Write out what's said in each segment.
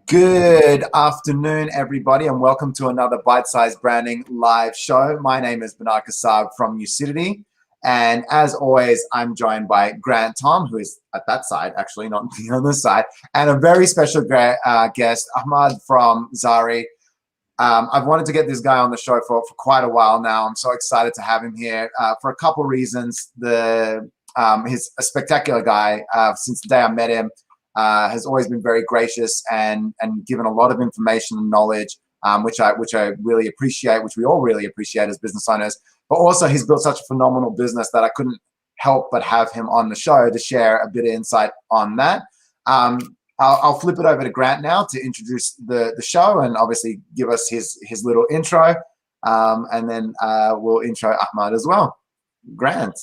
Good afternoon, everybody, and welcome to another Bite-Sized Branding live show. My name is Badard from Lucidity, and as always, I'm joined by Grant Tom, who is at that side, actually, not on this side, and a very special guest, Ahmad from Zari. I've wanted to get this guy on the show for quite a while now. I'm so excited to have him here for a couple reasons. He's a spectacular guy. Since the day I met him, has always been very gracious and given a lot of information and knowledge, which I really appreciate, which we all really appreciate as business owners. But also, he's built such a phenomenal business that I couldn't help but have him on the show to share a bit of insight on that. I'll flip it over to Grant now to introduce the show and obviously give us his little intro, and then we'll intro Ahmad as well. Grant.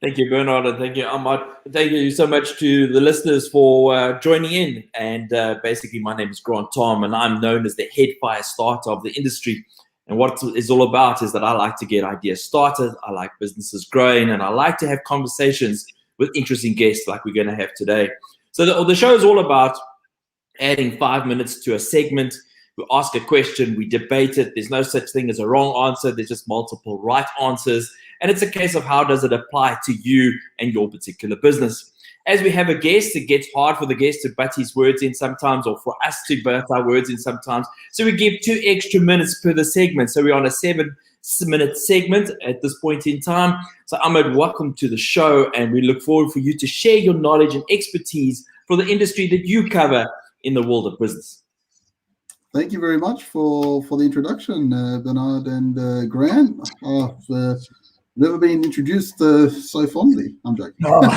Thank you, Bernard, and thank you, Ahmad. Thank you so much to the listeners for joining in. And basically, my name is Grant Tom, and I'm known as the head fire starter of the industry. And what it's all about is that I like to get ideas started, I like businesses growing, and I like to have conversations with interesting guests like we're going to have today. So the show is all about adding 5 minutes to a segment. We ask a question, we debate it. There's no such thing as a wrong answer. There's just multiple right answers. And it's a case of how does it apply to you and your particular business. As we have a guest, it gets hard for the guest to butt his words in sometimes, or for us to butt our words in sometimes. So we give 2 extra minutes per the segment. So we're on a 7-minute segment at this point in time. So Ahmad, welcome to the show, and we look forward for you to share your knowledge and expertise for the industry that you cover in the world of business. Thank you very much for the introduction, Bernard and Grant. Never been introduced so fondly. I'm joking. And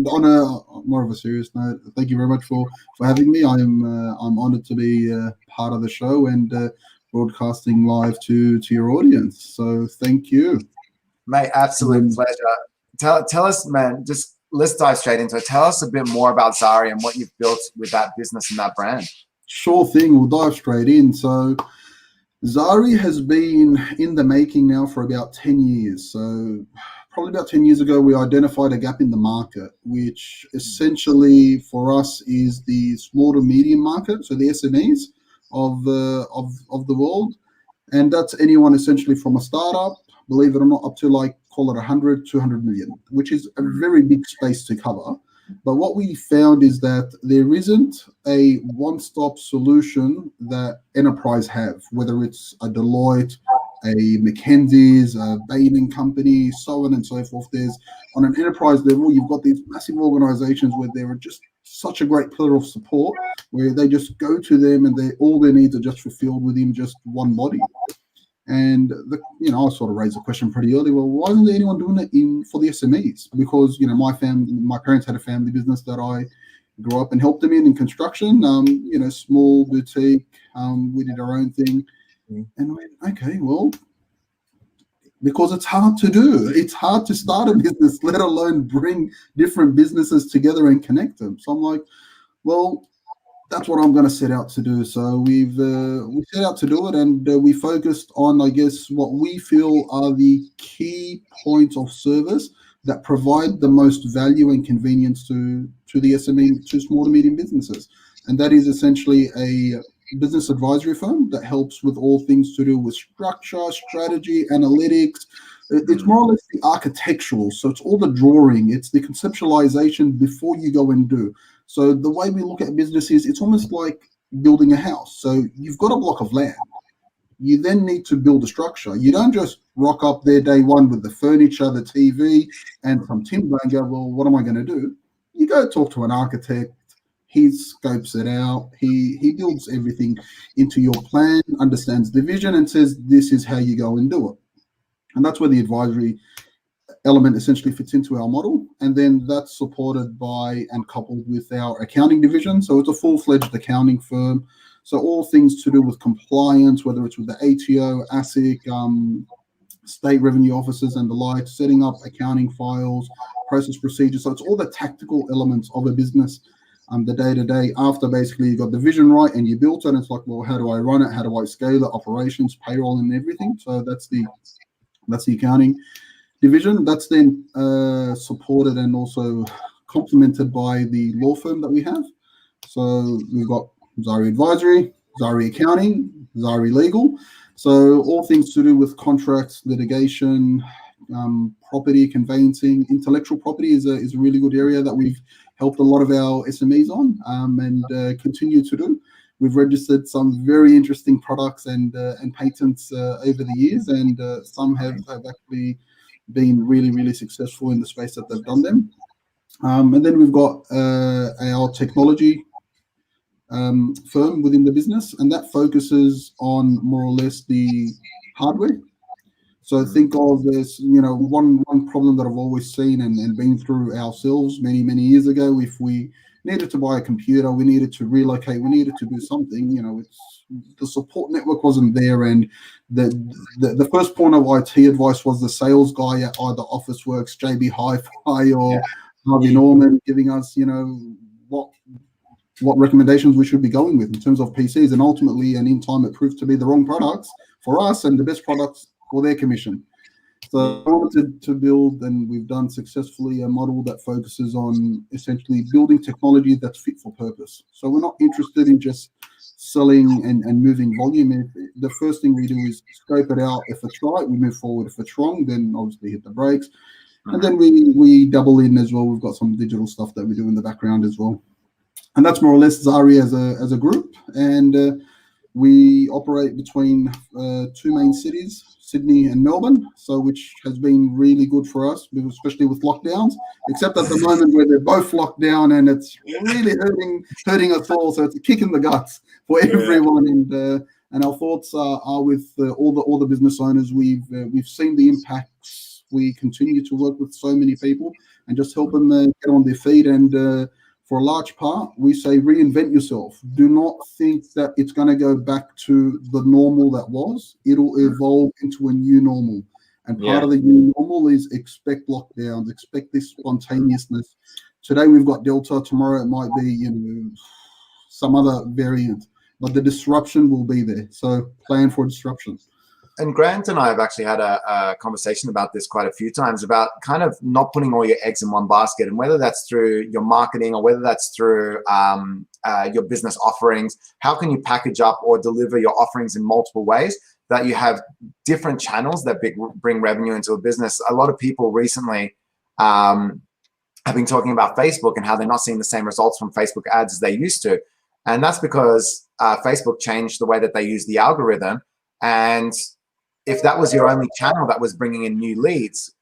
on a more of a serious note, thank you very much for having me. I'm honoured to be part of the show and broadcasting live to your audience. So thank you, mate. Absolute pleasure. Tell us, man. Just let's dive straight into it. Tell us a bit more about Zari and what you've built with that business and that brand. Sure thing. We'll dive straight in. So Zari has been in the making now for about 10 years. So probably about 10 years ago, we identified a gap in the market, which essentially for us is the small to medium market, so the SMEs of the world. And that's anyone essentially from a startup, believe it or not, up to like, call it 100, 200 million, which is a very big space to cover. But what we found is that there isn't a one-stop solution that enterprise have, whether it's a Deloitte, a McKinsey's, a Bain & Company, so on and so forth. There's on an enterprise level, you've got these massive organizations where there are just such a great pillar of support where they just go to them and all their needs are just fulfilled within just one body. And I sort of raised the question pretty early. Well, why isn't there anyone doing it for the SMEs? Because my parents had a family business that I grew up and helped them in construction. Small boutique. We did our own thing, and I went, okay, well, because it's hard to do. It's hard to start a business, let alone bring different businesses together and connect them. So I'm like, well, that's what I'm going to set out to do. So we set out to do it, and we focused on, I guess, what we feel are the key points of service that provide the most value and convenience to the SME, to small to medium businesses. And that is essentially a business advisory firm that helps with all things to do with structure, strategy, analytics. It's more or less the architectural. So it's all the drawing. It's the conceptualization before you go and do. So the way we look at business is it's almost like building a house. So you've got a block of land. You then need to build a structure. You don't just rock up there day one with the furniture, the TV, and some timber and go, well, what am I going to do? You go talk to an architect. He scopes it out. He builds everything into your plan, understands the vision, and says, this is how you go and do it. And that's where the advisory element essentially fits into our model, and then that's supported by and coupled with our accounting division. So it's a full-fledged accounting firm. So all things to do with compliance, whether it's with the ATO, ASIC, state revenue officers and the like, setting up accounting files, process procedures. So it's all the tactical elements of a business, the day-to-day. After basically you got the vision right and you built it, and it's like, well, how do I run it? How do I scale it? Operations, payroll, and everything. So that's the accounting division. That's then supported and also complemented by the law firm that we have. So we've got Xary Advisory, Xary Accounting, Xary Legal. So all things to do with contracts, litigation, property, conveyancing. Intellectual property is a really good area that we've helped a lot of our SMEs on and continue to do. We've registered some very interesting products and patents over the years, and some have actually been really, really successful in the space that they've done them. And then we've got our technology firm within the business, and that focuses on more or less the hardware. So think of this, one problem that I've always seen and been through ourselves many years ago. If we needed to buy a computer, we needed to relocate, we needed to do something, the support network wasn't there, and the first point of IT advice was the sales guy at either Officeworks, JB Hi-Fi, or Harvey Norman giving us, what recommendations we should be going with in terms of PCs, and ultimately, and in time, it proved to be the wrong products for us and the best products for their commission. So I wanted to build, and we've done successfully, a model that focuses on essentially building technology that's fit for purpose. So we're not interested in just selling and moving volume. The first thing we do is scope it out. If it's right, we move forward. If it's wrong, then obviously hit the brakes. And then we double in as well. We've got some digital stuff that we do in the background as well. And that's more or less Zari as a group. And we operate between two main cities, Sydney and Melbourne, so which has been really good for us, especially with lockdowns, except at the moment where they're both locked down and it's really hurting us all. So it's a kick in the guts for everyone. And our thoughts are with all the business owners. We've seen the impacts. We continue to work with so many people and just help them get on their feet. And for a large part, we say reinvent yourself. Do not think that it's going to go back to the normal that was. It'll evolve into a new normal. And part of the new normal is expect lockdowns, expect this spontaneousness. Today we've got Delta, tomorrow it might be some other variant, but the disruption will be there. So plan for disruption. And Grant and I have actually had a conversation about this quite a few times, about kind of not putting all your eggs in one basket, and whether that's through your marketing or whether that's through your business offerings. How can you package up or deliver your offerings in multiple ways that you have different channels that bring revenue into a business? A lot of people recently have been talking about Facebook and how they're not seeing the same results from Facebook ads as they used to. And that's because Facebook changed the way that they use the algorithm. And if that was your only channel that was bringing in new leads,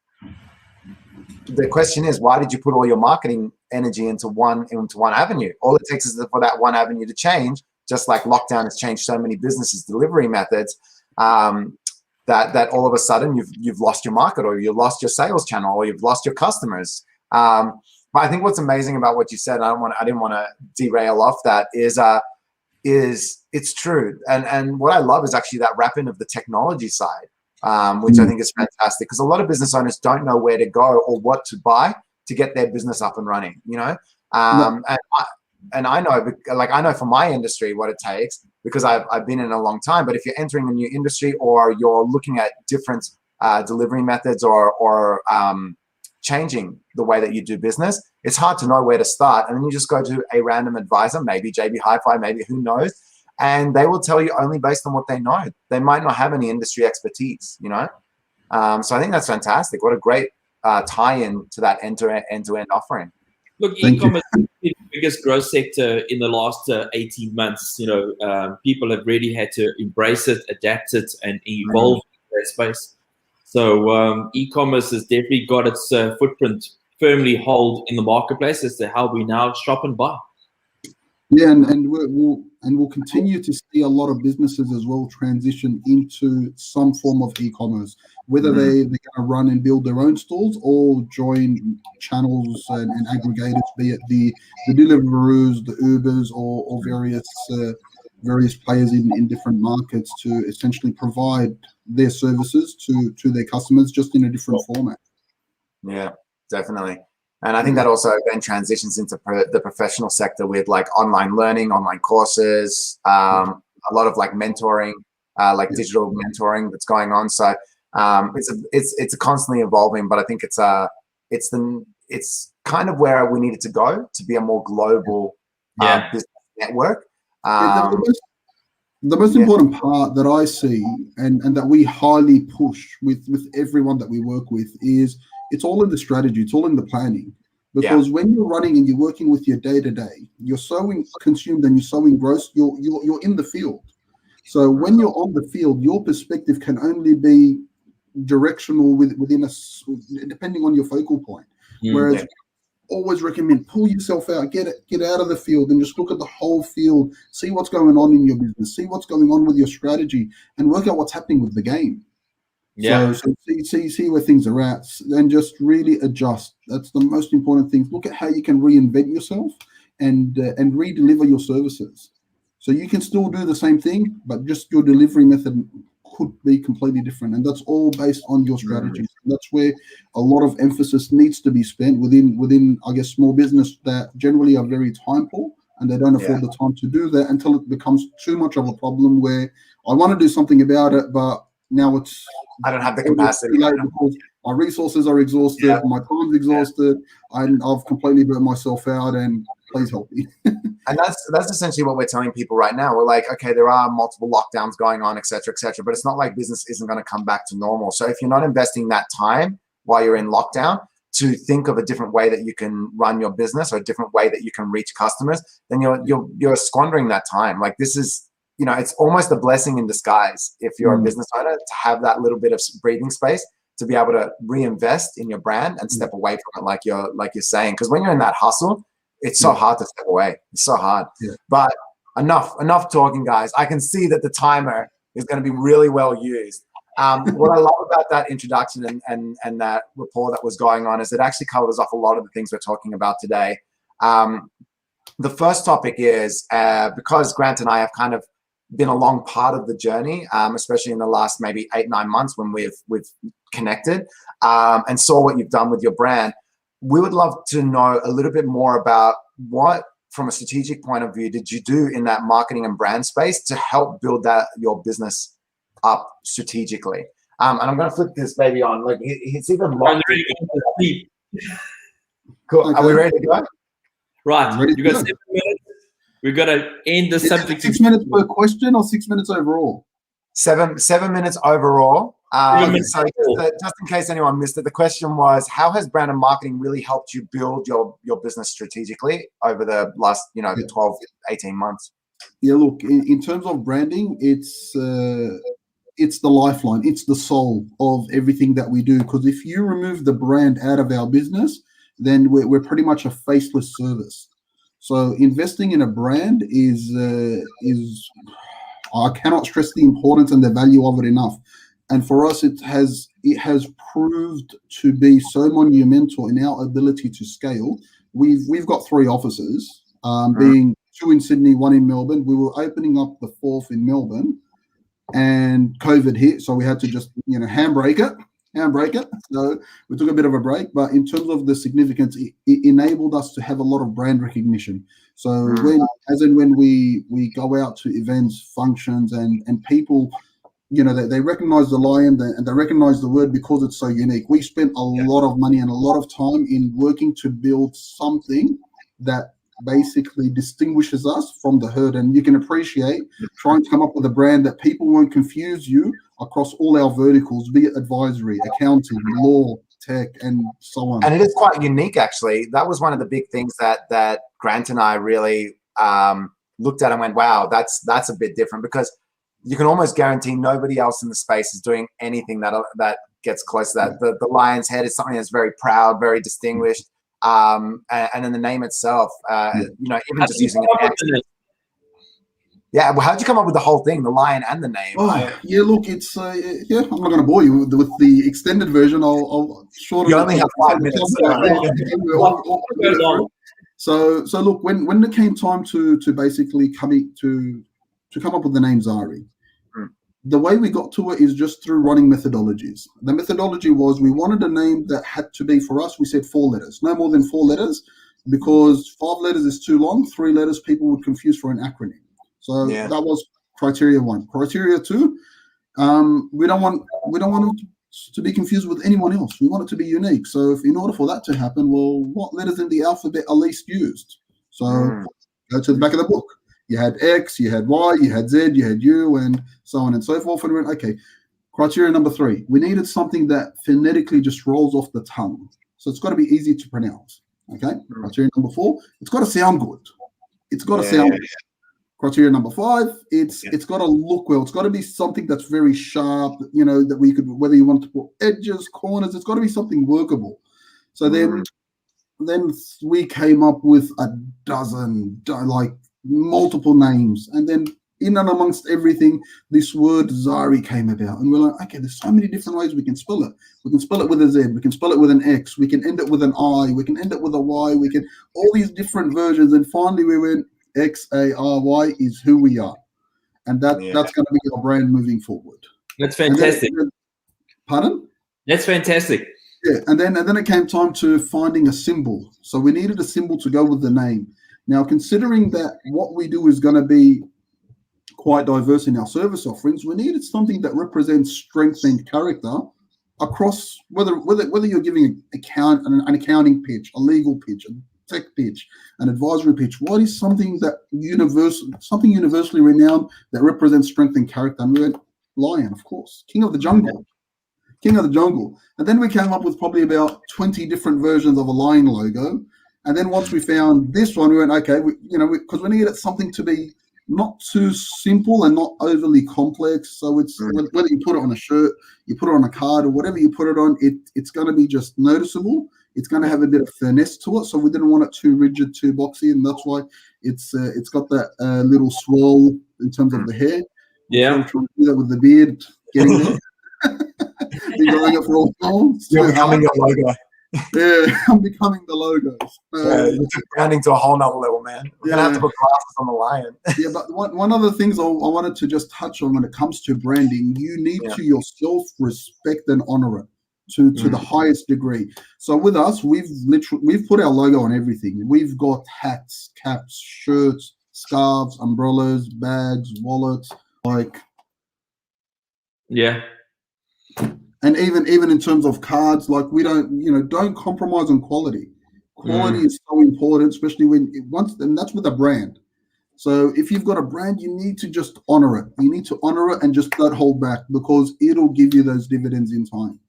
the question is, why did you put all your marketing energy into one avenue? All it takes is for that one avenue to change, just like lockdown has changed so many businesses' delivery methods, that all of a sudden you've lost your market, or you've lost your sales channel, or you've lost your customers. But I think what's amazing about what you said, I didn't want to derail off that, is it's true. And what I love is actually that wrap in of the technology side, which I think is fantastic, because a lot of business owners don't know where to go or what to buy to get their business up and running, and I know from my industry what it takes, because I've been in a long time. But if you're entering a new industry, or you're looking at different delivery methods, or changing the way that you do business, it's hard to know where to start. And then you just go to a random advisor, maybe JB Hi-Fi, maybe who knows, and they will tell you only based on what they know. They might not have any industry expertise, So I think that's fantastic. What a great tie-in to that end-to-end offering. Look, e-commerce is the biggest growth sector in the last 18 months. People have really had to embrace it, adapt it, and evolve in that space. So e-commerce has definitely got its footprint firmly hold in the marketplace as to how we now shop and buy. Yeah, and we'll continue to see a lot of businesses as well transition into some form of e-commerce, whether they're going to run and build their own stores or join channels and aggregators, be it the Deliveroos, the Ubers, or various players in different markets, to essentially provide their services to their customers, just in a different format. Yeah, definitely. And I think that also then transitions into the professional sector with like online learning, online courses, a lot of like mentoring, digital mentoring that's going on. So it's constantly evolving, but I think it's kind of where we need it to go to be a more global business network. The most important part that I see and that we highly push with everyone that we work with is it's all in the strategy, it's all in the planning. Because when you're running and you're working with your day-to-day, you're so consumed and you're so engrossed, you're in the field. So when you're on the field, your perspective can only be directional within depending on your focal point. Whereas always recommend pull yourself out, get out of the field and just look at the whole field, see what's going on in your business, see what's going on with your strategy, and work out what's happening with the game. So see where things are at and just really adjust. That's the most important thing. Look at how you can reinvent yourself and re-deliver your services. So you can still do the same thing, but just your delivery method could be completely different. And that's all based on your strategies. That's where a lot of emphasis needs to be spent within I guess, small business that generally are very time poor and they don't afford the time to do that until it becomes too much of a problem where I want to do something about it, but now I don't have the capacity. Because my resources are exhausted, my time's exhausted, and I've completely burnt myself out, and please help me. And that's essentially what we're telling people right now. We're like, okay, there are multiple lockdowns going on, et cetera, but it's not like business isn't going to come back to normal. So if you're not investing that time while you're in lockdown to think of a different way that you can run your business or a different way that you can reach customers, then you're squandering that time. Like this is, it's almost a blessing in disguise if you're a business owner to have that little bit of breathing space to be able to reinvest in your brand and step away from it, like you're saying. Because when you're in that hustle, it's so hard to step away. It's so hard. But enough talking, guys. I can see that the timer is going to be really well used. What I love about that introduction and that rapport that was going on is it actually covers off a lot of the things we're talking about today. The first topic is because Grant and I have kind of been a long part of the journey, especially in the last maybe 8-9 months when we've connected and saw what you've done with your brand. We would love to know a little bit more about what, from a strategic point of view, did you do in that marketing and brand space to help build your business up strategically? And I'm going to flip this baby on. Like it's even locked. Cool. Okay. Are we ready to go? Right. You got 7 minutes. We've got to end the subject. 6 minutes per question or 6 minutes overall? 7 minutes overall. So just in case anyone missed it, the question was, how has brand and marketing really helped you build your business strategically over the last 12, 18 months? Yeah, look, in terms of branding, it's the lifeline, it's the soul of everything that we do. Because if you remove the brand out of our business, then we're pretty much a faceless service. So investing in a brand is I cannot stress the importance and the value of it enough. And for us, it has proved to be so monumental in our ability to scale. We've got 3 offices, being 2 in Sydney, 1 in Melbourne. We were opening up the 4th in Melbourne, and COVID hit, so we had to just handbrake it. So we took a bit of a break, but in terms of the significance, it enabled us to have a lot of brand recognition. So when we go out to events, functions, and people, they recognize the lion and they recognize the word because it's so unique. We spent a lot of money and a lot of time in working to build something that basically distinguishes us from the herd. And you can appreciate trying to come up with a brand that people won't confuse you across all our verticals, be it advisory, accounting, law, tech, and so on. And it is quite unique, actually. That was one of the big things that Grant and I really looked at and went, wow, that's a bit different, because you can almost guarantee nobody else in the space is doing anything that gets close to that. The lion's head is something that's very proud, very distinguished. And then the name itself, even just using an accent. Yeah, well, how'd you come up with the whole thing, the lion and the name? Yeah, look, it's I'm not going to bore you with the extended version. I'll shorten. You only have 5 minutes. So look, when it came time to basically come up with the name Zari, the way we got to it is just through running methodologies. The methodology was we wanted a name that had to be, for us, we said 4 letters, no more than 4 letters, because 5 letters is too long. 3 letters people would confuse for an acronym. So that was criteria 1. Criteria 2, we don't want it to be confused with anyone else. We want it to be unique. So if in order for that to happen, well, what letters in the alphabet are least used? So go to the back of the book. You had X, you had Y, you had Z, you had U, and so on and so forth. And we went, okay, criteria number 3. We needed something that phonetically just rolls off the tongue. So it's got to be easy to pronounce. Okay. Criteria number 4, it's got to sound good. It's got to sound good. Criteria number 5, it's got to look well. It's got to be something that's very sharp, you know, that we could, whether you want to put edges, corners, it's got to be something workable. So then we came up with a dozen, like multiple names. And then in and amongst everything, this word Zari came about. And we're like, okay, there's so many different ways we can spell it. We can spell it with a Z. We can spell it with an X. We can end it with an I. We can end it with a Y. We can, all these different versions. And finally we went, XARY is who we are. And that's going to be our brand moving forward. That's fantastic. Pardon? That's fantastic. Yeah, and then it came time to finding a symbol. So we needed a symbol to go with the name. Now, considering that what we do is going to be quite diverse in our service offerings, we needed something that represents strength and character across whether you're giving an accounting pitch, a legal pitch, a tech pitch, an advisory pitch. What is something that universally renowned that represents strength and character? And we went, lion, of course, king of the jungle. King of the jungle. And then we came up with probably about 20 different versions of a lion logo. And then once we found this one, we went, okay, because we needed something to be not too simple and not overly complex. So it's whether you put it on a shirt, you put it on a card, or whatever you put it on, it's going to be just noticeable. It's going to have a bit of finesse to it. So we didn't want it too rigid, too boxy, and that's why it's got that little swirl in terms of the hair. Yeah, I'm trying to do that with the beard getting there. Been going it for a while. You're becoming your logo. Yeah, I'm becoming the logo. You took branding to a whole nother level, man. We're gonna have to put glasses on the lion. Yeah, but one of the things I wanted to just touch on when it comes to branding, you need to yourself respect and honor it to the highest degree. So with us, we've put our logo on everything. We've got hats, caps, shirts, scarves, umbrellas, bags, wallets, and even in terms of cards, like we don't compromise on quality. Quality is so important, especially and that's with a brand. So if you've got a brand, you need to just honor it. You need to honor it and just don't hold back, because it'll give you those dividends in time.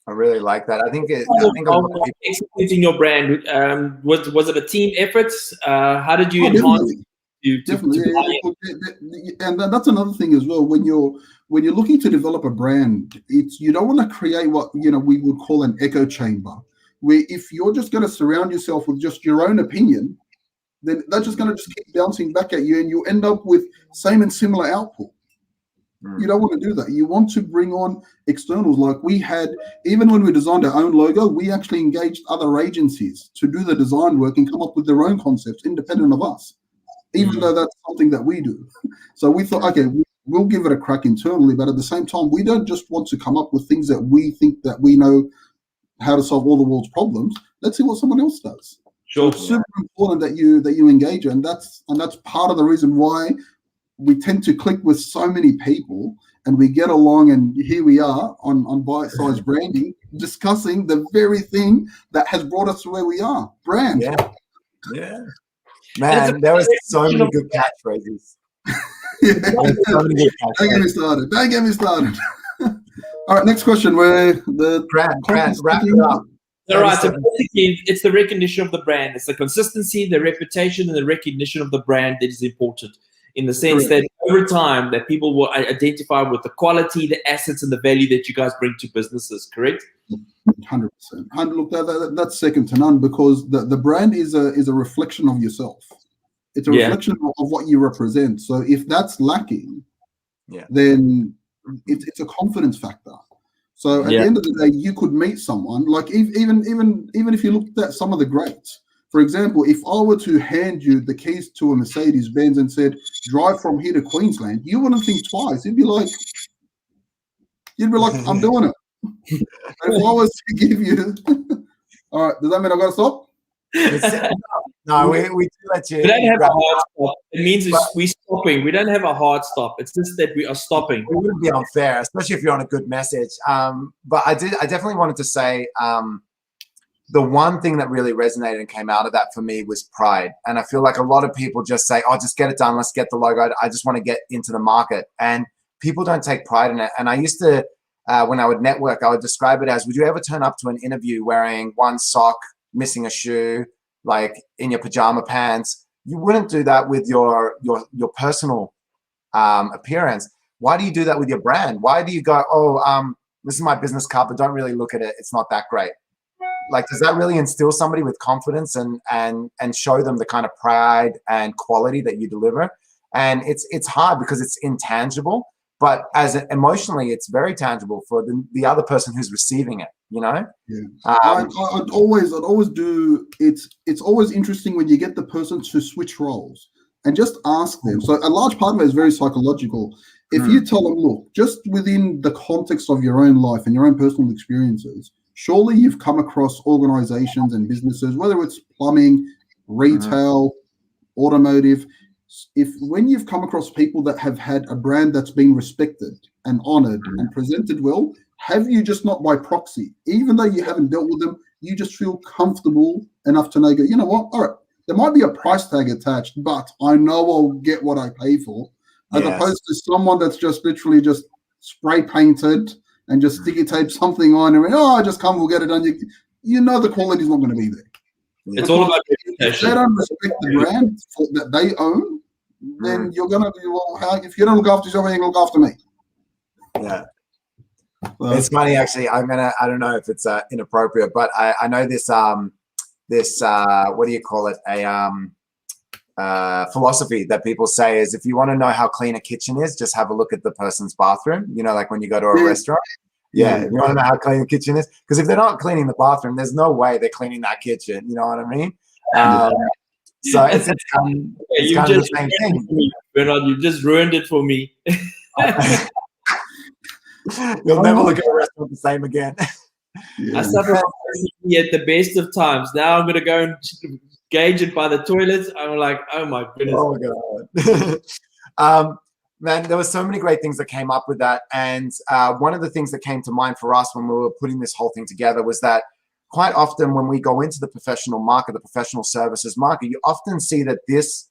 I really like that. I think executing your brand, was it a team effort? How did you enhance? Definitely. And that's another thing as well. When you're looking to develop a brand, you don't want to create what we would call an echo chamber, where if you're just going to surround yourself with just your own opinion, then that's just going to just keep bouncing back at you, and you end up with same and similar output. You don't want to do that. You want to bring on externals. Like we had, even when we designed our own logo, we actually engaged other agencies to do the design work and come up with their own concepts independent of us, even though that's something that we do. So we thought, okay, we'll give it a crack internally, but at the same time, we don't just want to come up with things that we think that we know how to solve all the world's problems. Let's see what someone else does. Sure. So it's super important that you engage, and that's part of the reason why we tend to click with so many people, and we get along, and here we are on Bite-Size Branding, discussing the very thing that has brought us to where we are, brand. Yeah. Man, there was so many good catchphrases. Don't get me started. All right, next question. Where the Grant, wrap it up. All right, so basically, it's the recognition of the brand. It's the consistency, the reputation, and the recognition of the brand that is important, in the sense that over time that people will identify with the quality, the assets, and the value that you guys bring to businesses, correct? 100%. And look, that's second to none, because the brand is a reflection of yourself. It's a reflection of what you represent. So if that's lacking, then it's a confidence factor. So at the end of the day, you could meet someone, like even if you looked at some of the greats. For example, if I were to hand you the keys to a Mercedes-Benz and said, drive from here to Queensland, you wouldn't think twice. You'd be like, I'm doing it. If I was to give you, all right, does that mean I got to stop? No, we do let you. We don't have a hard stop. It means we're stopping. We don't have a hard stop. It's just that we are stopping. It wouldn't be unfair, especially if you're on a good message. But I definitely wanted to say, the one thing that really resonated and came out of that for me was pride. And I feel like a lot of people just say, oh, just get it done. Let's get the logo. I just want to get into the market. And people don't take pride in it. And I used to, when I would network, I would describe it as, would you ever turn up to an interview wearing one sock, missing a shoe, like in your pajama pants? You wouldn't do that with your personal appearance. Why do you do that with your brand? Why do you go, oh, this is my business card, but don't really look at it. It's not that great. Like, does that really instill somebody with confidence and show them the kind of pride and quality that you deliver? And it's hard because it's intangible, but emotionally, it's very tangible for the other person who's receiving it. You know? Yeah. I'd always do. It's always interesting when you get the person to switch roles and just ask them. So a large part of it is very psychological. If you tell them, look, just within the context of your own life and your own personal experiences, surely you've come across organizations and businesses, whether it's plumbing, retail, automotive. When you've come across people that have had a brand that's been respected and honored and presented well, have you just not by proxy, even though you haven't dealt with them, you just feel comfortable enough to know, you know what, all right, there might be a price tag attached, but I know I'll get what I pay for, as opposed to someone that's just literally just spray painted and just sticky tape something on and just come, we'll get it done. You know the quality's not going to be there. It's all about if they don't respect the brand that they own, then you're going to be, well, if you don't look after yourself, you look after me. Yeah. It's funny, actually. I don't know if it's inappropriate, but I know this what do you call it? Philosophy that people say is, if you want to know how clean a kitchen is, just have a look at the person's bathroom. You know, like when you go to a restaurant. Yeah, if you want to know how clean the kitchen is, because if they're not cleaning the bathroom, there's no way they're cleaning that kitchen. You know what I mean? So it's kind of the same thing. Bernard, you just ruined it for me. You'll never look at a restaurant the same again. I suffer at the best of times. Now I'm going to go and gauge it by the toilets. I'm like, oh my goodness. Oh God. Man, there were so many great things that came up with that. And one of the things that came to mind for us when we were putting this whole thing together was that quite often when we go into the professional market, the professional services market, you often see that this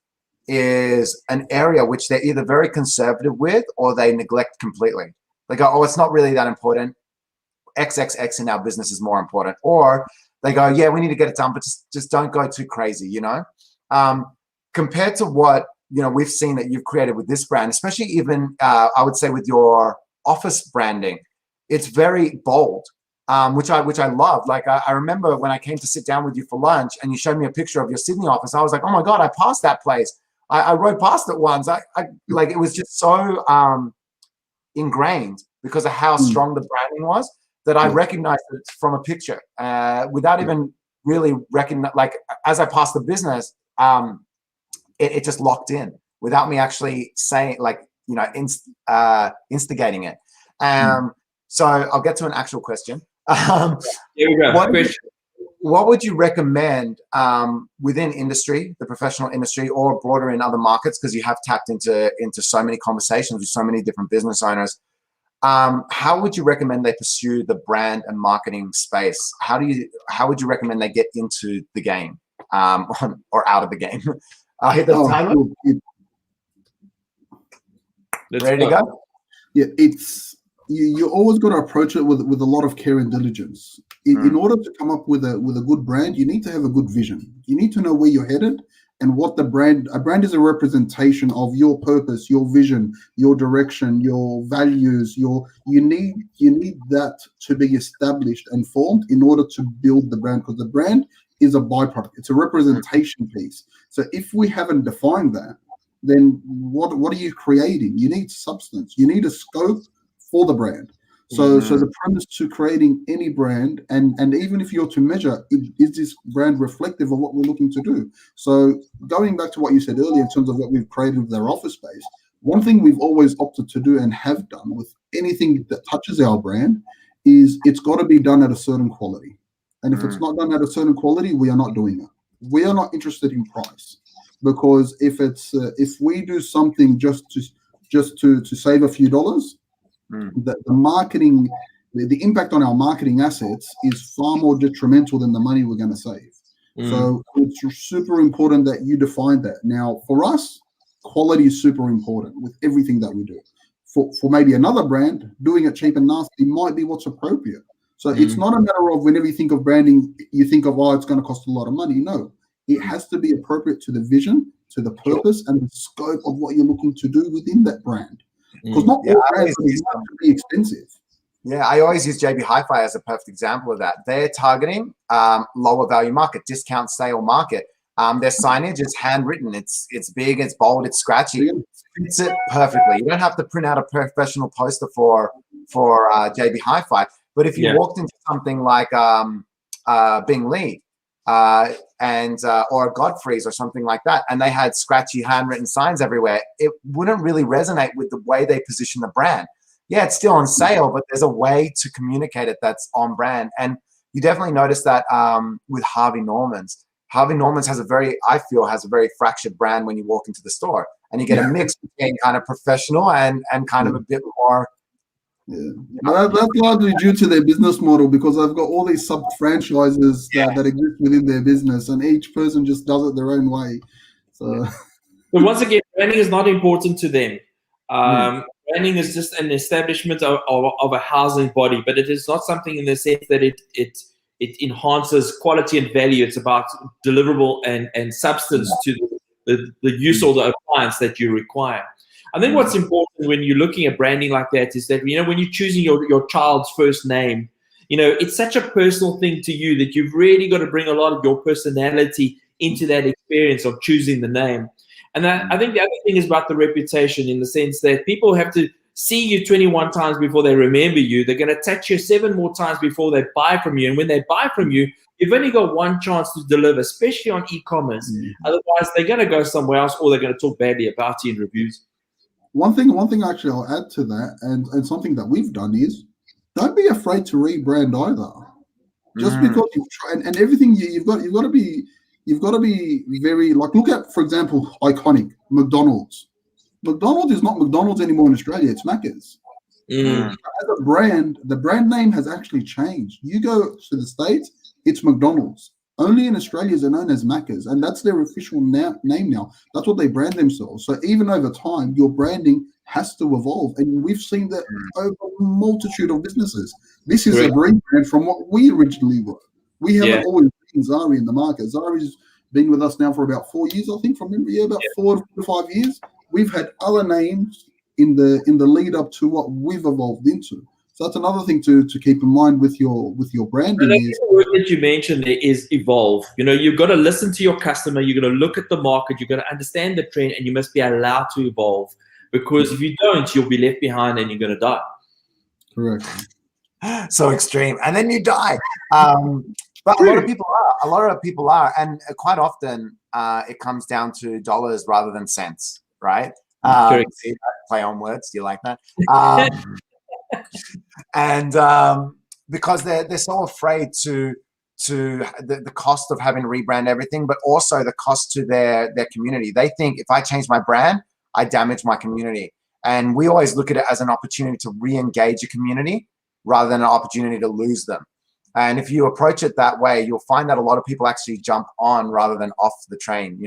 is an area which they're either very conservative with or they neglect completely. They go, oh, it's not really that important. XXX in our business is more important. Or they go, yeah, we need to get it done, but just don't go too crazy, you know? Compared to what, you know, we've seen that you've created with this brand, especially even, I would say with your office branding, it's very bold, which I love. Like, I remember when I came to sit down with you for lunch and you showed me a picture of your Sydney office, I was like, oh my God, I passed that place. I rode past it once. I like, it was just so ingrained because of how strong the branding was that I recognized it from a picture without even really recognize, like, as I passed the business, it just locked in without me actually saying, like, you know, instigating it. So I'll get to an actual question. Here we go. What would you recommend within industry, the professional industry, or broader in other markets, because you have tapped into so many conversations with so many different business owners? How would you recommend they pursue the brand and marketing space? How would you recommend they get into the game or out of the game? I'll hit the timer. Ready to go? Yeah, you're always going to approach it with a lot of care and diligence. In order to come up with a good brand, you need to have a good vision. You need to know where you're headed and what a brand is a representation of your purpose, your vision, your direction, your values. You need that to be established and formed in order to build the brand, because the brand is a byproduct. It's a representation piece. So if we haven't defined that, then what are you creating? You need substance. You need a scope for the brand. So the premise to creating any brand, and even if you're to measure, is this brand reflective of what we're looking to do? So going back to what you said earlier in terms of what we've created with our office space, one thing we've always opted to do and have done with anything that touches our brand is it's got to be done at a certain quality. And if it's not done at a certain quality, we are not doing it. We are not interested in price, because if we do something just to save a few dollars, the marketing the impact on our marketing assets is far more detrimental than the money we're going to save. So it's super important that you define that. Now, for us, quality is super important with everything that we do. For maybe another brand, doing it cheap and nasty might be what's appropriate. So it's not a matter of whenever you think of branding, you think of, oh, it's going to cost a lot of money. No, it has to be appropriate to the vision, to the purpose, and the scope of what you're looking to do within that brand. Because not all brands are be expensive. Yeah, I always use JB Hi-Fi as a perfect example of that. They're targeting lower value market, discount sale market. Their signage is handwritten. It's big, it's bold, it's scratchy. It fits it perfectly. You don't have to print out a professional poster for JB Hi-Fi. But if you walked into something like Bing Lee or Godfrey's or something like that, and they had scratchy handwritten signs everywhere, it wouldn't really resonate with the way they position the brand. Yeah, it's still on sale, but there's a way to communicate it that's on brand. And you definitely notice that with Harvey Norman's. Harvey Norman's has a very fractured brand when you walk into the store, and you get a mix between kind of professional and kind of a bit more. Yeah, that's largely due to their business model, because they've got all these sub franchises that exist within their business, and each person just does it their own way. So, but once again, branding is not important to them. Branding is just an establishment of a housing body, but it is not something in the sense that it enhances quality and value. It's about deliverable and substance to the use or the appliance that you require. I think what's important when you're looking at branding like that is that, when you're choosing your child's first name, it's such a personal thing to you that you've really got to bring a lot of your personality into that experience of choosing the name. And I think the other thing is about the reputation, in the sense that people have to see you 21 times before they remember you. They're going to touch you 7 more times before they buy from you. And when they buy from you, you've only got one chance to deliver, especially on e-commerce. Otherwise, they're going to go somewhere else, or they're going to talk badly about you in reviews. One thing actually I'll add to that, and something that we've done is, don't be afraid to rebrand either. Just because you've tried, and everything you've got to be very, like, look at, for example, iconic McDonald's. McDonald's is not McDonald's anymore in Australia, it's Macca's. As a brand, the brand name has actually changed. You go to the States, it's McDonald's. Only in Australia is it known as Macca's, and that's their official name now. That's what they brand themselves. So even over time, your branding has to evolve, and we've seen that over a multitude of businesses. This is a rebrand from what we originally were. We haven't always been Zari in the market. Zari's been with us now for about 4 years, I think, from memory, about 4 to 5 years. We've had other names in the lead up to what we've evolved into. So that's another thing to keep in mind with your branding. The word that you mentioned there is evolve. You've got to listen to your customer. You've got to look at the market. You've got to understand the trend, and you must be allowed to evolve. Because if you don't, you'll be left behind and you're going to die. Correct. So extreme, and then you die. But a lot of people are, and quite often it comes down to dollars rather than cents, right? See, play on words. Do you like that? And because they're so afraid to the cost of having to rebrand everything, but also the cost to their community. They think, if I change my brand, I damage my community. And we always look at it as an opportunity to re-engage a community rather than an opportunity to lose them. And if you approach it that way, you'll find that a lot of people actually jump on rather than off the train,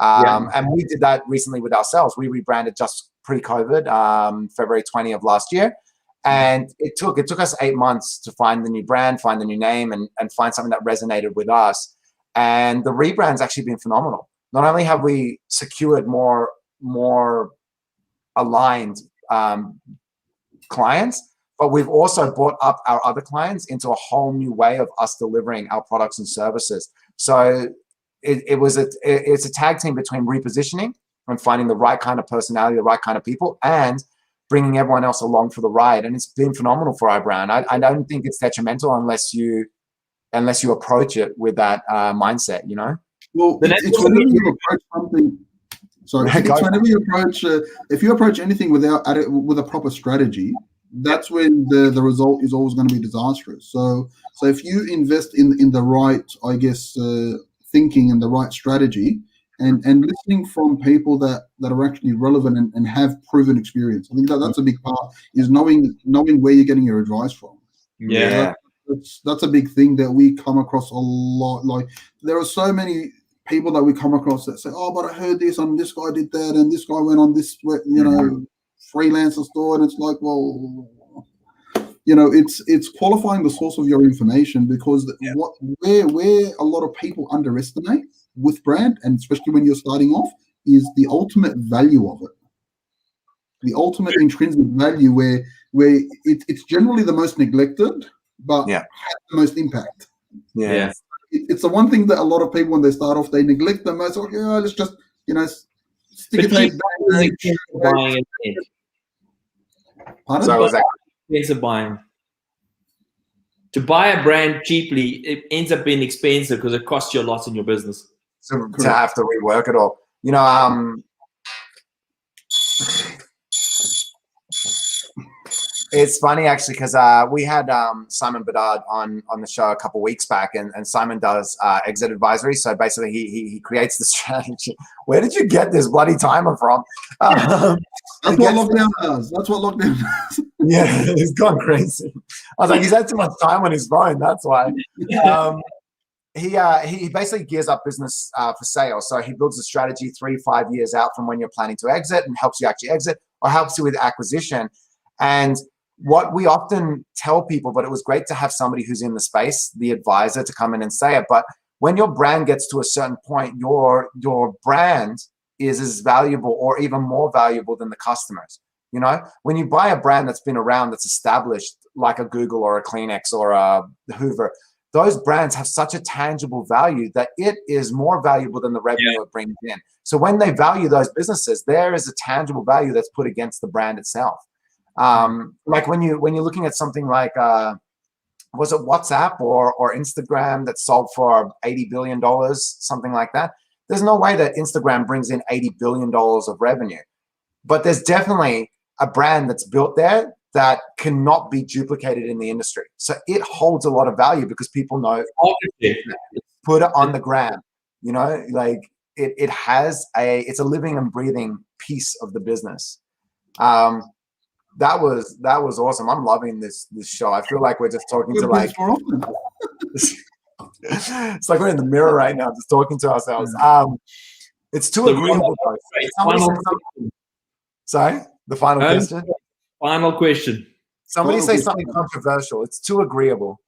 And we did that recently with ourselves. We rebranded just pre-COVID, February 20 of last year. And it took us 8 months to find the new brand, find the new name, and find something that resonated with us. And the rebrand's actually been phenomenal. Not only have we secured more aligned clients, but we've also brought up our other clients into a whole new way of us delivering our products and services. So it's a tag team between repositioning and finding the right kind of personality, the right kind of people, and bringing everyone else along for the ride. And it's been phenomenal for our brand. I don't think it's detrimental unless you approach it with that mindset, Well, it's whenever you approach something. Sorry, it's whenever you approach. If you approach anything with a proper strategy, that's when the result is always going to be disastrous. So if you invest in the right, I guess, thinking and the right strategy, and listening from people that are actually relevant and have proven experience, I think that's a big part, is knowing where you're getting your advice from. Yeah. That's a big thing that we come across a lot. Like, there are so many people that we come across that say, oh, but I heard this and this guy did that and this guy went on this, freelancer store. And it's like, well, it's qualifying the source of your information, because where a lot of people underestimate with brand, and especially when you're starting off, is the ultimate value of it. The ultimate intrinsic value, where it's generally the most neglected, but has the most impact. Yeah. It's the one thing that a lot of people, when they start off, they neglect the most. Like, let's just, stick it buying Pardon? So was that expensive buying. To buy a brand cheaply, it ends up being expensive because it costs you a lot in your business. to have to rework it all? It's funny actually, because we had Simon Badard on the show a couple of weeks back, and Simon does exit advisory. So basically, he creates the strategy. Where did you get this bloody timer from? That's what lockdown does. That's what lockdown does. Yeah, he's gone crazy. I was like, he's had too much time on his phone. That's why. He basically gears up business for sale. So he builds a strategy 3-5 years out from when you're planning to exit, and helps you actually exit, or helps you with acquisition. And what we often tell people, but it was great to have somebody who's in the space, the advisor, to come in and say it. But when your brand gets to a certain point, your brand is as valuable or even more valuable than the customers. When you buy a brand that's been around, that's established, like a Google or a Kleenex or a Hoover, those brands have such a tangible value that it is more valuable than the revenue it brings in. So when they value those businesses, there is a tangible value that's put against the brand itself. Like when you're looking at something like was it WhatsApp or Instagram that sold for $80 billion, something like that? There's no way that Instagram brings in $80 billion of revenue, but there's definitely a brand that's built there that cannot be duplicated in the industry. So it holds a lot of value because people know, put it on the gram, like it's a living and breathing piece of the business. That was awesome. I'm loving this show. I feel like we're just talking to like it's like we're in the mirror right now, just talking to ourselves. It's too agreeable though. Sorry, the final question. Final question. Somebody say something controversial. It's too agreeable.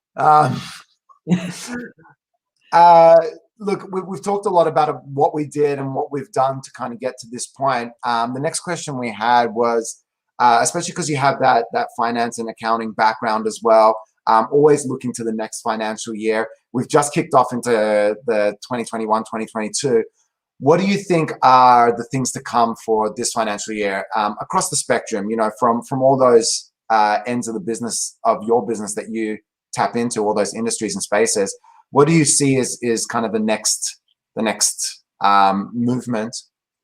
Look, we've talked a lot about what we did and what we've done to kind of get to this point. The next question we had was, especially because you have that finance and accounting background as well, always looking to the next financial year. We've just kicked off into the 2021-2022. What do you think are the things to come for this financial year across the spectrum, from all those ends of the business, of your business that you tap into, all those industries and spaces? What do you see is kind of the next movement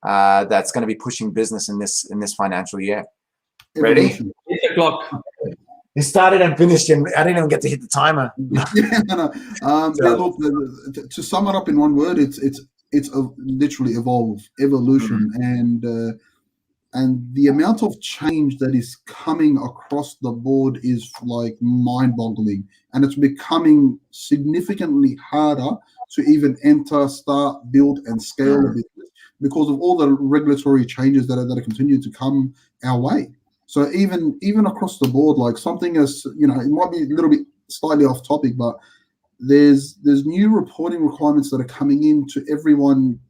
that's going to be pushing business in this financial year? Ready? 8 o'clock. You started and finished, and I didn't even get to hit the timer. Look, to sum it up in one word, it's literally evolution, and the amount of change that is coming across the board is like mind-boggling, and it's becoming significantly harder to even enter, start, build, and scale a business because of all the regulatory changes that are continuing to come our way. So even across the board, like something as it might be a little bit slightly off topic, but there's new reporting requirements that are coming in to everyone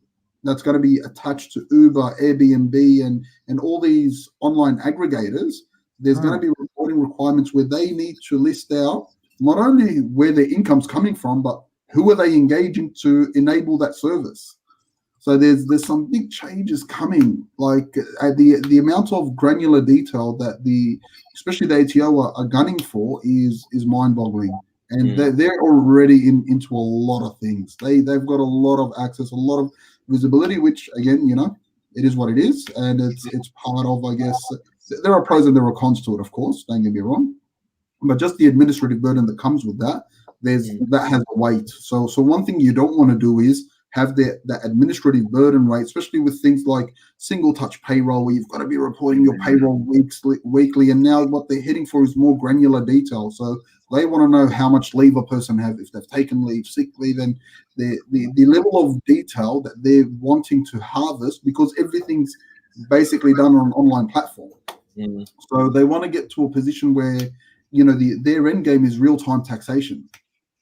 that's going to be attached to Uber, Airbnb, and all these online aggregators. There's going to be reporting requirements where they need to list out not only where their income's coming from, but who are they engaging to enable that service. So there's some big changes coming. Like the amount of granular detail that especially the ATO are gunning for is mind-boggling. And they're already into a lot of things. They've got a lot of access, a lot of visibility, which again, it is what it is, and it's part of, I guess, there are pros and there are cons to it, of course. Don't get me wrong, but just the administrative burden that comes with that, that has a weight. So one thing you don't want to do is have that administrative burden rate, especially with things like single touch payroll, where you've got to be reporting your payroll weekly, and now what they're heading for is more granular detail. So They want to know how much leave a person have, if they've taken leave, sick leave, and the level of detail that they're wanting to harvest, because everything's basically done on an online platform. So they want to get to a position where, you know, their end game is real-time taxation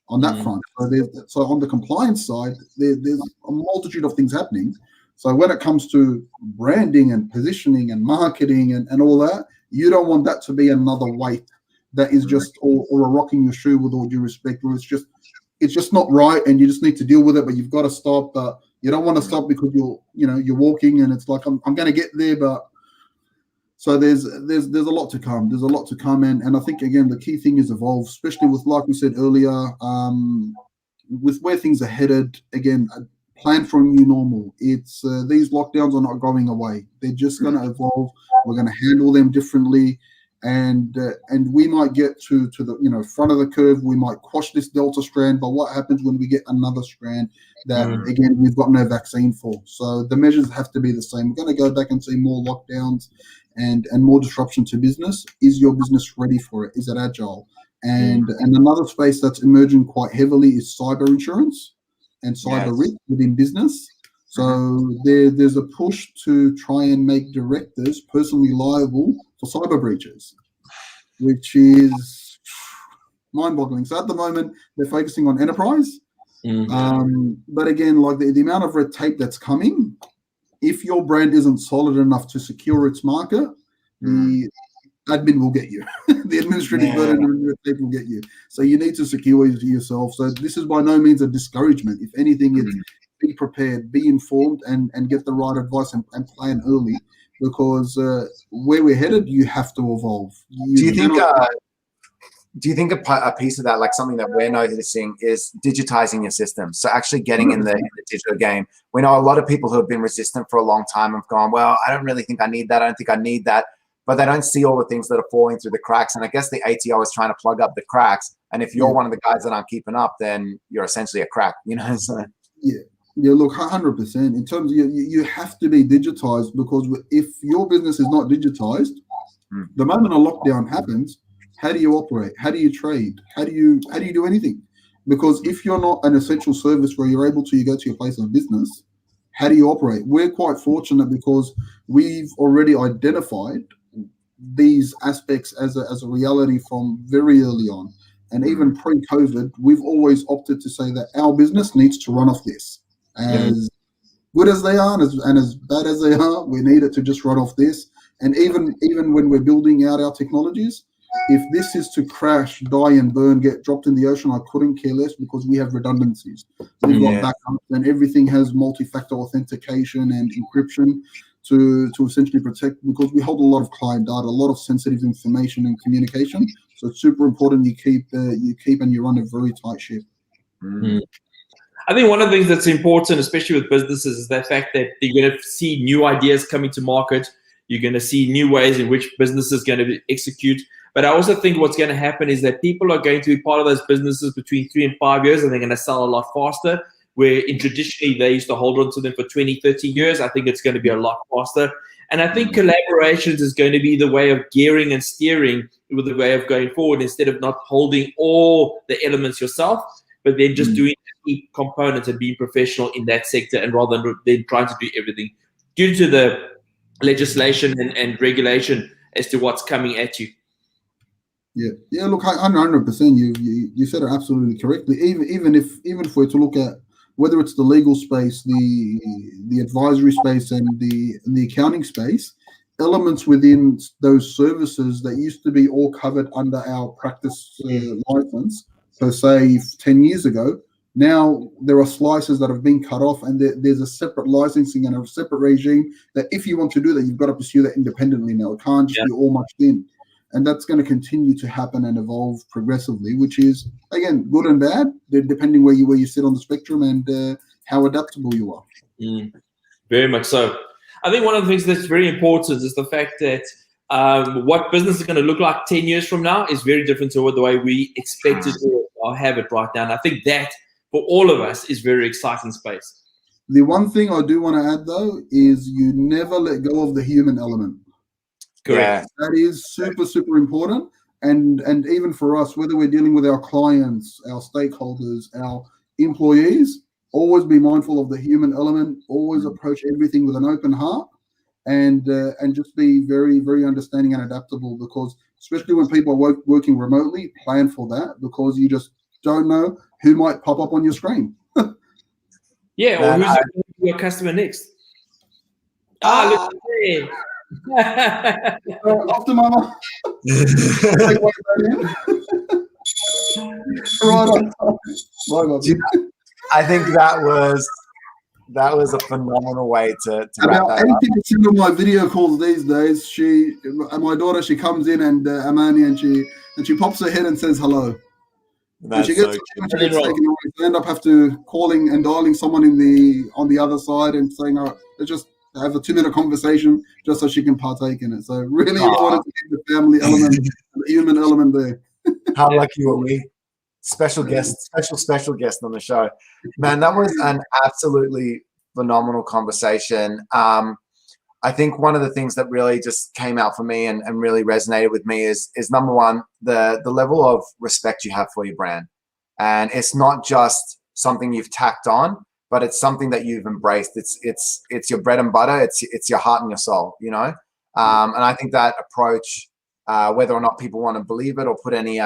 on that front. So on the compliance side, there's a multitude of things happening. So when it comes to branding and positioning and marketing and all that, you don't want that to be another weight that is just or a rock in your shoe, with all due respect, or it's just not right and you just need to deal with it, but you've got to stop. But you don't want to stop because you're walking and it's like, I'm going to get there. But so there's a lot to come. There's a lot to come, and I think again the key thing is evolve, especially with, like we said earlier, with where things are headed. Again, plan for a new normal. It's these lockdowns are not going away. They're just going to evolve. We're going to handle them differently, and we might get to the front of the curve. We might quash this Delta strand, but what happens when we get another strand that again we've got no vaccine for? So the measures have to be the same. We're going to go back and see more lockdowns and more disruption to business. Is your business ready for it? Is it agile? And another space that's emerging quite heavily is cyber insurance and cyber risk within business. So there's a push to try and make directors personally liable for cyber breaches, which is mind-boggling. So at the moment, they're focusing on enterprise. But again, like the amount of red tape that's coming, if your brand isn't solid enough to secure its market, the admin will get you. The administrative burden and red tape will get you. So you need to secure yourself. So this is by no means a discouragement. If anything, it's be prepared, be informed, and get the right advice and plan early, because where we're headed, you have to evolve. Do you think a piece of that, like something that we're noticing, is digitizing your system? So actually getting in the digital game. We know a lot of people who have been resistant for a long time have gone, well, I don't really think I need that. I don't think I need that. But they don't see all the things that are falling through the cracks. And I guess the ATO is trying to plug up the cracks. And if you're one of the guys that aren't keeping up, then you're essentially a crack, you know? So. Yeah, look, 100%. In terms of you have to be digitized, because if your business is not digitized, the moment a lockdown happens, how do you operate? How do you trade? How do you do anything? Because if you're not an essential service where you're able to, you go to your place of business, how do you operate? We're quite fortunate because we've already identified these aspects as a reality from very early on. And even pre-COVID, we've always opted to say that our business needs to run off this. As good as they are and as bad as they are, we need it to just run off this. And even when we're building out our technologies, if this is to crash, die and burn, get dropped in the ocean, I couldn't care less, because we have redundancies. We've got backups, and everything has multi-factor authentication and encryption to essentially protect, because we hold a lot of client data, a lot of sensitive information and communication. So it's super important you keep and you run a very tight ship. I think one of the things that's important, especially with businesses, is the fact that you're going to see new ideas coming to market. You're going to see new ways in which businesses are going to execute. But I also think what's going to happen is that people are going to be part of those businesses between 3 and 5 years, and they're going to sell a lot faster. Where traditionally they used to hold on to them for 20, 30 years. I think it's going to be a lot faster. And I think collaborations is going to be the way of gearing and steering with the way of going forward, instead of not holding all the elements yourself, but then just doing key components and being professional in that sector, and rather than trying to do everything due to the legislation and regulation as to what's coming at you. Yeah. Look, 100%. You said it absolutely correctly. Even if we're to look at whether it's the legal space, the advisory space, and the accounting space, elements within those services that used to be all covered under our practice license, per se, 10 years ago, now there are slices that have been cut off, and there's a separate licensing and a separate regime that if you want to do that, you've got to pursue that independently now. It can't just be all muched in. And that's going to continue to happen and evolve progressively, which is, again, good and bad, depending where you sit on the spectrum and how adaptable you are. Very much so. I think one of the things that's very important is the fact that what business is going to look like 10 years from now is very different to the way we expect it or have it right now. And I think that, for all of us, is very exciting space. The one thing I do want to add, though, is you never let go of the human element. Correct. That is super, super important. And even for us, whether we're dealing with our clients, our stakeholders, our employees, always be mindful of the human element, always approach everything with an open heart, and just be very, very understanding and adaptable, because especially when people are working remotely, plan for that, because you just don't know who might pop up on your screen. Yeah, or who's your customer next? Look there. After mama. Right on. I think that was a phenomenal way to wrap that up. About 80% of my video calls these days, my daughter, she comes in and Amani, and she pops her head and says hello. That's she gets taken away. So I end up have to calling and dialing someone on the other side and saying, "Oh, let's just have a 2-minute conversation," just so she can partake in it. So really important to keep the family element, the human element there. How lucky were we? Special guest on the show. Man, that was an absolutely phenomenal conversation. I think one of the things that really just came out for me and really resonated with me is number one, the level of respect you have for your brand. And it's not just something you've tacked on, but it's something that you've embraced. It's your bread and butter. It's your heart and your soul, you know? And I think that approach, whether or not people want to believe it or put any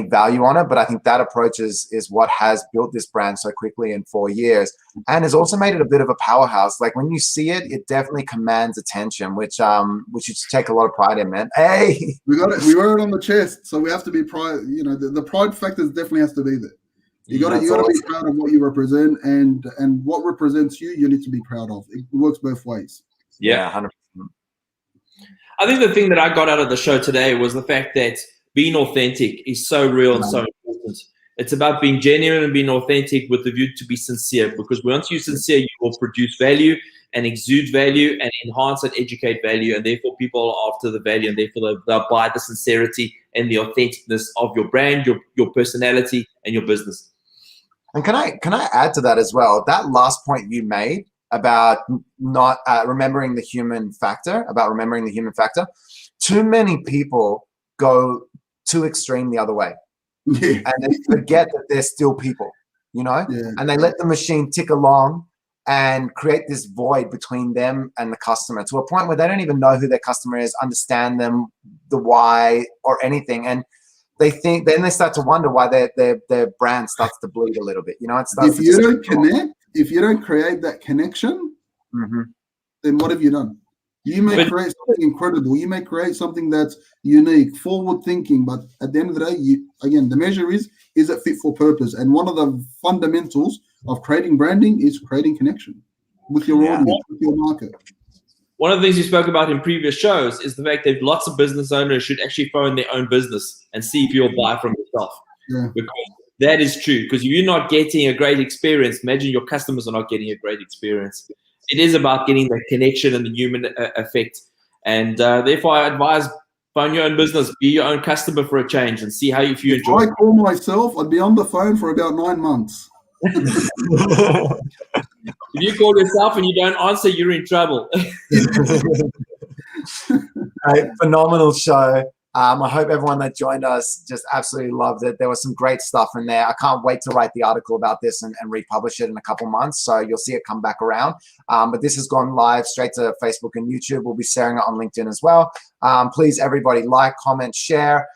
value on it, but I think that approach is what has built this brand so quickly in 4 years, and has also made it a bit of a powerhouse. Like when you see it, it definitely commands attention, which you take a lot of pride in, man. Hey, we got it. We wear it on the chest, so we have to be proud. You know, the pride factor definitely has to be there. You got to be proud of what you represent, and what represents you. You need to be proud of. It works both ways. Yeah, 100%. I think the thing that I got out of the show today was the fact that being authentic is so real and so important. It's about being genuine and being authentic with the view to be sincere, because once you're sincere, you will produce value and exude value and enhance and educate value, and therefore people are after the value, and therefore they'll buy the sincerity and the authenticness of your brand, your personality, and your business. And can I add to that as well? That last point you made about not remembering the human factor, too many people go too extreme the other way. And they forget that they're still people, you know? And they let the machine tick along and create this void between them and the customer, to a point where they don't even know who their customer is, understand them, the why, or anything. And they start to wonder why their brand starts to bleed a little bit. You know, it starts if you don't create that connection, then what have you done? You may create something incredible. You may create something that's unique, forward-thinking, but at the end of the day, the measure is it fit for purpose? And one of the fundamentals of creating branding is creating connection with your audience, with your market. One of the things you spoke about in previous shows is the fact that lots of business owners should actually phone their own business and see if you'll buy from yourself. Because that is true. Because if you're not getting a great experience, imagine your customers are not getting a great experience. It is about getting the connection and the human effect. And therefore, I advise phone your own business, be your own customer for a change, and see if you enjoy it. If I call myself, I'd be on the phone for about 9 months. If you call yourself and you don't answer, you're in trouble. Phenomenal show. I hope everyone that joined us just absolutely loved it. There was some great stuff in there. I can't wait to write the article about this and republish it in a couple months, so you'll see it come back around. But this has gone live straight to Facebook and YouTube. We'll be sharing it on LinkedIn as well. Please, everybody, like, comment, share.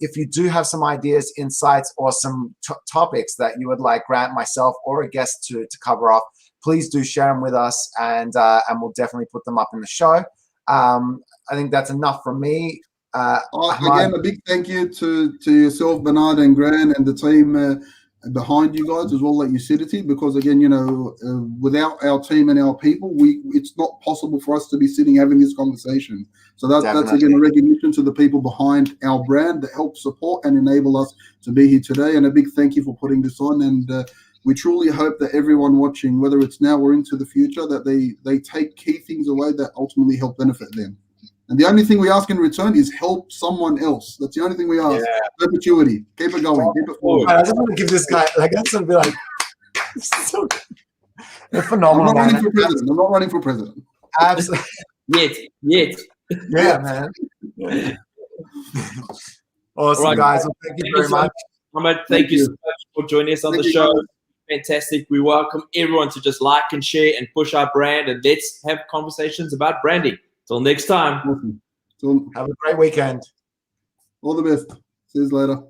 If you do have some ideas, insights, or some topics that you would like Grant, myself, or a guest to cover off, please do share them with us, and we'll definitely put them up in the show. I think that's enough from me. Again, a big thank you to yourself, Badard and Grant, and the team behind you guys as well at Ucidity, because again, without our team and our people, it's not possible for us to be sitting having this conversation. So that's again a recognition to the people behind our brand that help support and enable us to be here today, and a big thank you for putting this on. And we truly hope that everyone watching, whether it's now or into the future, that they take key things away that ultimately help benefit them. And the only thing we ask in return is help someone else. That's the only thing we ask. Perpetuity. Keep it going. Keep it forward. I just want to give this guy, I just want to be like, they're phenomenal. I'm not running for president. Absolutely. Yet. Yeah, man. Yeah. Awesome, Right. guys. Well, thank you very much. Ahmad, thank you so much for joining us on the show. Fantastic. We welcome everyone to just like and share and push our brand, and let's have conversations about branding. Till next time. Awesome. So, Have a great weekend. all the best. See you later.